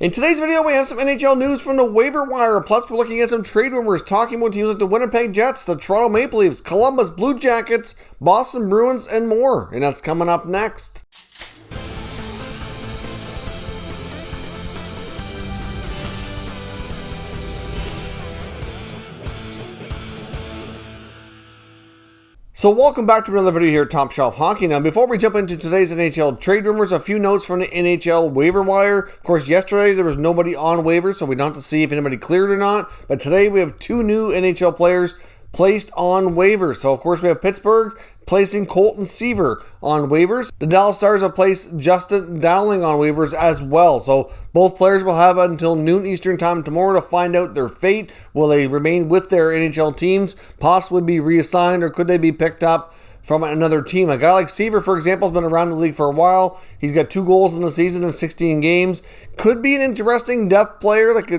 In today's video, we have some NHL news from the Waiver Wire, plus we're looking at some trade rumors, talking about teams like the Winnipeg Jets, the Toronto Maple Leafs, Columbus Blue Jackets, Boston Bruins, and more. And that's coming up next. So welcome back to another video here at Top Shelf Hockey. Now, before we jump into today's NHL trade rumors, a few notes from the NHL Waiver Wire. Of course, yesterday there was nobody on waivers, so we don't have to see if anybody cleared or not. But today we have two new NHL players placed on waivers. So, of course, we have Pittsburgh placing Colton Seaver on waivers. The Dallas Stars have placed Justin Dowling on waivers as well. So both players will have until noon Eastern time tomorrow to find out their fate. Will they remain with their NHL teams, possibly be reassigned, or could they be picked up from another team? A guy like Seaver, for example, has been around the league for a while. He's got 2 goals in the season in 16 games. Could be an interesting depth player, like,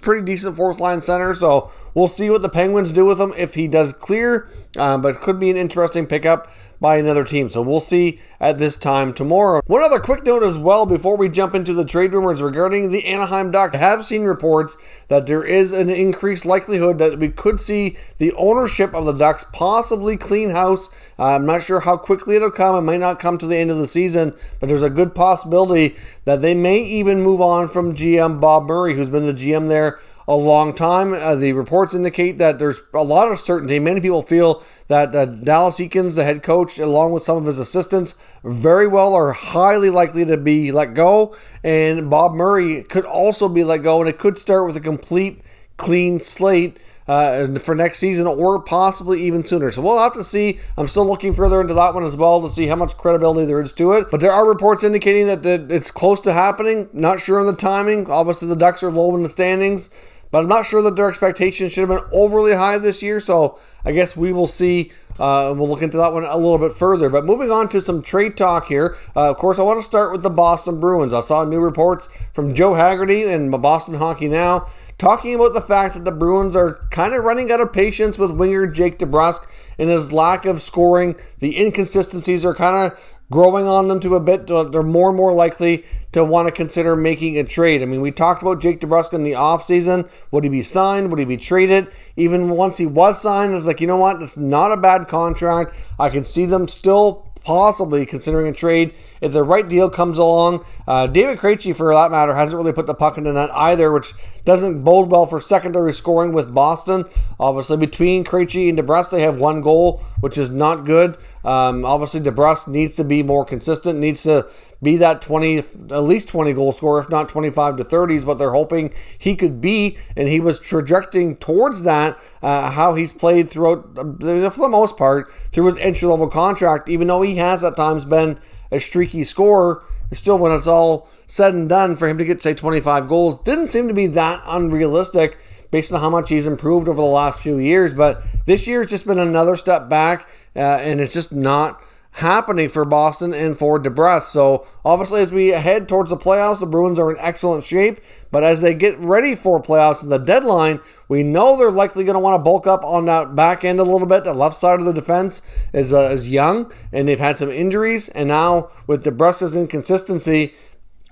pretty decent fourth line center. So we'll see what the Penguins do with him if he does clear. But could be an interesting pickup by another team. So we'll see at this time tomorrow. One other quick note as well before we jump into the trade rumors regarding the Anaheim Ducks. I have seen reports that there is an increased likelihood that we could see the ownership of the Ducks possibly clean house. I'm not sure how quickly it'll come. It might not come to the end of the season, but there's a good possibility that they may even move on from GM Bob Murray, who's been the GM there a long time. The reports indicate that there's a lot of certainty. Many people feel that Dallas Eakins, the head coach, along with some of his assistants, very well are highly likely to be let go. And Bob Murray could also be let go, and it could start with a complete clean slate for next season, or possibly even sooner. So we'll have to see. I'm still looking further into that one as well to see how much credibility there is to it. But there are reports indicating that it's close to happening. Not sure on the timing. Obviously, the Ducks are low in the standings, but I'm not sure that their expectations should have been overly high this year. So I guess we will see. We'll look into that one a little bit further. But moving on to some trade talk here. Of course, I want to start with the Boston Bruins. I saw new reports from Joe Haggerty and Boston Hockey Now talking about the fact that the Bruins are kind of running out of patience with winger Jake DeBrusk and his lack of scoring. The inconsistencies are kind of growing on them to a bit. They're more and more likely to want to consider making a trade. I mean, we talked about Jake DeBrusk in the offseason. Would he be signed? Would he be traded? Even once he was signed, it's like, you know what? It's not a bad contract. I can see them still possibly considering a trade if the right deal comes along. David Krejci, for that matter, hasn't really put the puck in the net either, which doesn't bode well for secondary scoring with Boston. Obviously, between Krejci and DeBrusk, they have 1 goal, which is not good. Obviously, DeBrusk needs to be more consistent, needs to be that at least 20 goal scorer, if not 25 to 30 is what they're hoping he could be, and he was trajecting towards that, how he's played throughout, for the most part, through his entry-level contract, even though he has at times been a streaky scorer. Still, when it's all said and done, for him to get, say, 25 goals didn't seem to be that unrealistic based on how much he's improved over the last few years. But this year has just been another step back, and it's just not happening for Boston and for DeBrusk. So obviously, as we head towards the playoffs, the Bruins are in excellent shape. But as they get ready for playoffs and the deadline, we know they're likely going to want to bulk up on that back end a little bit. The left side of the defense is young, and they've had some injuries. And now with DeBrusk's inconsistency,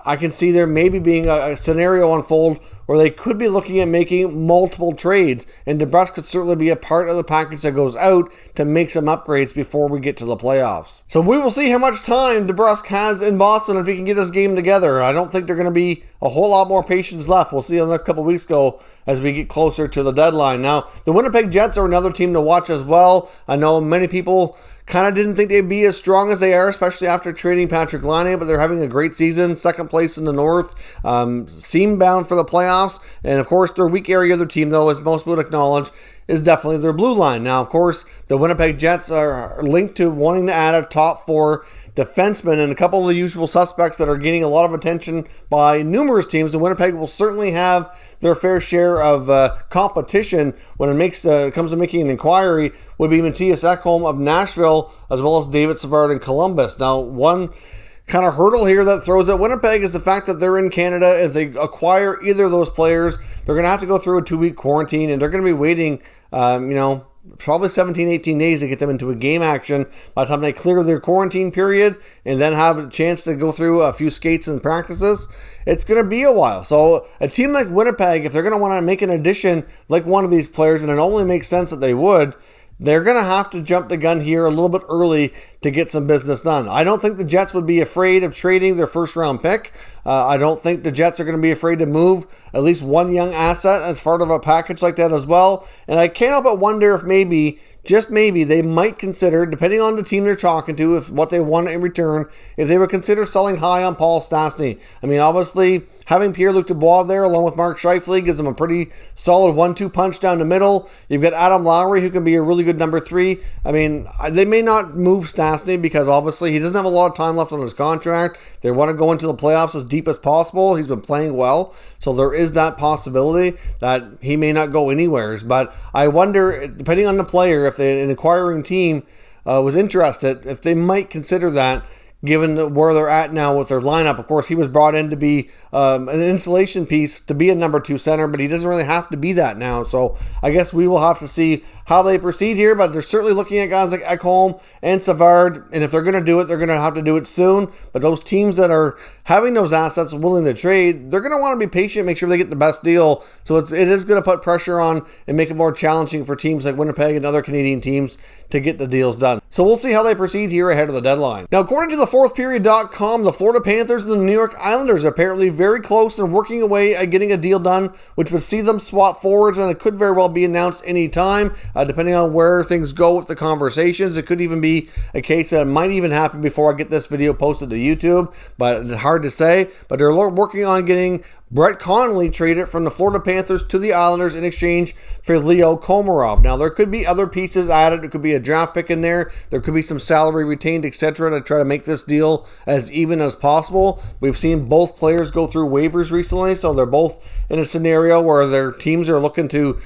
I can see there maybe being a scenario unfold where they could be looking at making multiple trades, and DeBrusk could certainly be a part of the package that goes out to make some upgrades before we get to the playoffs. So we will see how much time DeBrusk has in Boston if he can get his game together. I don't think they're going to be a whole lot more patience left. We'll see how the next couple of weeks go as we get closer to the deadline. Now, the Winnipeg Jets are another team to watch as well. I know many people kind of didn't think they'd be as strong as they are, especially after trading Patrick Laine, but they're having a great season, second place in the North, seam bound for the playoffs. And of course, their weak area of their team, though, as most would acknowledge, is definitely their blue line. Now, of course, the Winnipeg Jets are linked to wanting to add a top 4 defenseman and a couple of the usual suspects that are getting a lot of attention by numerous teams. And Winnipeg will certainly have their fair share of competition when it comes to making an inquiry. Would be Matthias Ekholm of Nashville, as well as David Savard in Columbus. Now, one kind of hurdle here that throws at Winnipeg is the fact that they're in Canada. If they acquire either of those players, they're going to have to go through a 2-week quarantine, and they're going to be waiting, probably 17, 18 days to get them into a game action by the time they clear their quarantine period and then have a chance to go through a few skates and practices. It's going to be a while. So a team like Winnipeg, if they're going to want to make an addition like one of these players, and it only makes sense that they would, they're going to have to jump the gun here a little bit early to get some business done. I don't think the Jets would be afraid of trading their first-round pick. I don't think the Jets are going to be afraid to move at least one young asset as part of a package like that as well. And I can't help but wonder if maybe, just maybe, they might consider, depending on the team they're talking to, if what they want in return, if they would consider selling high on Paul Stastny. I mean, obviously, having Pierre-Luc Dubois there along with Mark Scheifele gives them a pretty solid 1-2 punch down the middle. You've got Adam Lowry, who can be a really good number 3. I mean, they may not move Stastny because obviously he doesn't have a lot of time left on his contract. They want to go into the playoffs as deep as possible. He's been playing well, so there is that possibility that he may not go anywhere. But I wonder, depending on the player, if an acquiring team was interested, if they might consider that, given where they're at now with their lineup. Of course, he was brought in to be an insulation piece, to be a number 2 center, but he doesn't really have to be that now. So I guess we will have to see how they proceed here, but they're certainly looking at guys like Ekholm and Savard, and if they're going to do it, they're going to have to do it soon. But those teams that are having those assets willing to trade, they're going to want to be patient, make sure they get the best deal. So it is going to put pressure on and make it more challenging for teams like Winnipeg and other Canadian teams to get the deals done. So we'll see how they proceed here ahead of the deadline. Now, according to the fourthperiod.com, the Florida Panthers and the New York Islanders are apparently very close and working away at getting a deal done, which would see them swap forwards, and it could very well be announced any time, depending on where things go with the conversations. It could even be a case that it might even happen before I get this video posted to YouTube, but it's hard to say. But they're working on getting Brett Connolly traded from the Florida Panthers to the Islanders in exchange for Leo Komarov. Now, there could be other pieces added. There could be a draft pick in there. There could be some salary retained, etc., to try to make this deal as even as possible. We've seen both players go through waivers recently, so they're both in a scenario where their teams are looking to,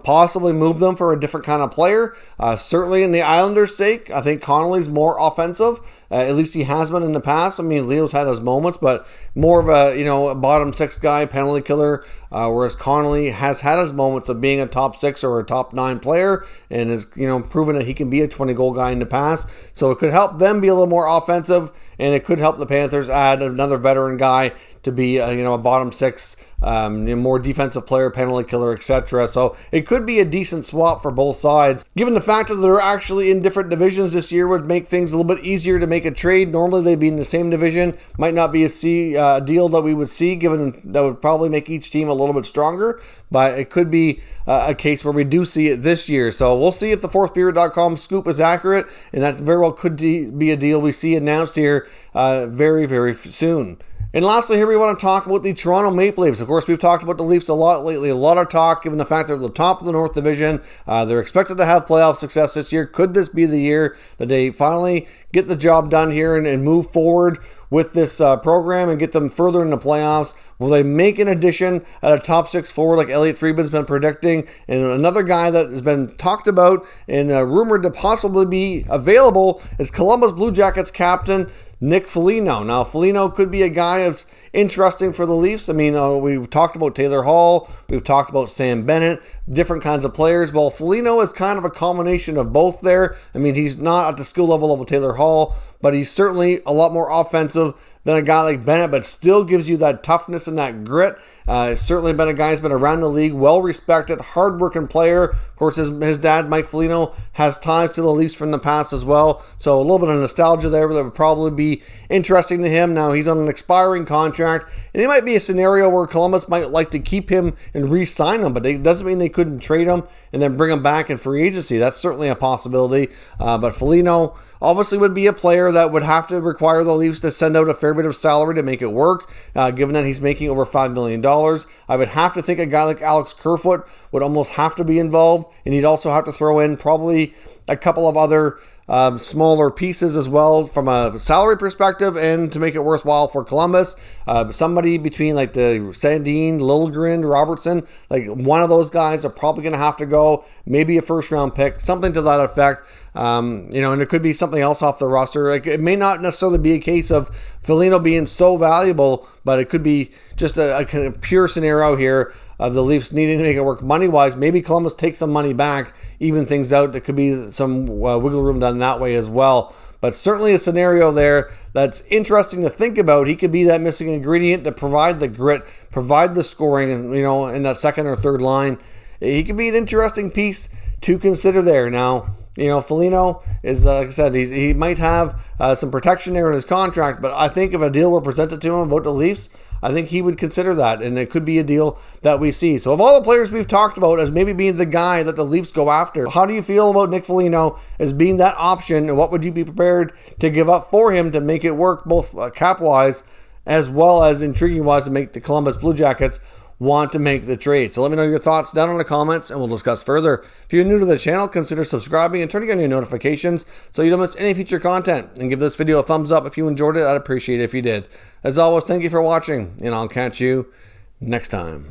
possibly move them for a different kind of player. Certainly, in the Islanders' sake, I think Connolly's more offensive. At least he has been in the past. I mean, Leo's had his moments, but more of a bottom 6 guy, penalty killer, whereas Connolly has had his moments of being a top 6 or a top 9 player and has, proven that he can be a 20-goal guy in the past. So it could help them be a little more offensive, and it could help the Panthers add another veteran guy to be a bottom 6, more defensive player, penalty killer, etc. So it could be a decent swap for both sides. Given the fact that they're actually in different divisions this year would make things a little bit easier to make a trade. Normally they'd be in the same division. Might not be a deal that we would see, given that would probably make each team a little bit stronger, but it could be a case where we do see it this year. So we'll see if the fourthperiod.com scoop is accurate, and that very well could be a deal we see announced here very, very soon. And lastly, here we want to talk about the Toronto Maple Leafs. Of course, we've talked about the Leafs a lot lately. A lot of talk, given the fact they're at the top of the North Division. They're expected to have playoff success this year. Could this be the year that they finally get the job done here and move forward with this program and get them further in the playoffs? Will they make an addition at a top 6 forward like Elliot Friedman's been predicting? And another guy that has been talked about and rumored to possibly be available is Columbus Blue Jackets captain Nick Foligno. Now, Foligno could be a guy that's interesting for the Leafs. I mean, we've talked about Taylor Hall. We've talked about Sam Bennett, different kinds of players. Well, Foligno is kind of a combination of both there. I mean, he's not at the skill level of a Taylor Hall, but he's certainly a lot more offensive than a guy like Bennett, but still gives you that toughness and that grit. Certainly been a guy who's been around the league, well-respected, hard-working player. Of course, his dad, Mike Foligno, has ties to the Leafs from the past as well, so a little bit of nostalgia there that would probably be interesting to him. Now, he's on an expiring contract, and it might be a scenario where Columbus might like to keep him and re-sign him, but it doesn't mean they couldn't trade him and then bring him back in free agency. That's certainly a possibility, but Foligno obviously would be a player that would have to require the Leafs to send out a fair bit of salary to make it work, given that he's making over $5 million. I would have to think a guy like Alex Kerfoot would almost have to be involved, and he'd also have to throw in probably a couple of other smaller pieces as well from a salary perspective and to make it worthwhile for Columbus. Somebody between like the Sandin, Liljegren, Robertson, like one of those guys are probably going to have to go, maybe a first round pick, something to that effect. And it could be something else off the roster. Like, it may not necessarily be a case of Foligno being so valuable, but it could be just a kind of pure scenario here of the Leafs needing to make it work money-wise. Maybe Columbus takes some money back, even things out. There could be some wiggle room done that way as well. But certainly a scenario there that's interesting to think about. He could be that missing ingredient to provide the grit, provide the scoring, in that second or third line. He could be an interesting piece to consider there. Now, Foligno is, like I said, he might have some protection there in his contract, but I think if a deal were presented to him about the Leafs, I think he would consider that, and it could be a deal that we see. So of all the players we've talked about as maybe being the guy that the Leafs go after, how do you feel about Nick Foligno as being that option, and what would you be prepared to give up for him to make it work both cap-wise as well as intriguing-wise to make the Columbus Blue Jackets want to make the trade? So let me know your thoughts down in the comments and we'll discuss further. If you're new to the channel, consider subscribing and turning on your notifications so you don't miss any future content, and give this video a thumbs up if you enjoyed it. I'd appreciate it if you did. As always, thank you for watching, and I'll catch you next time.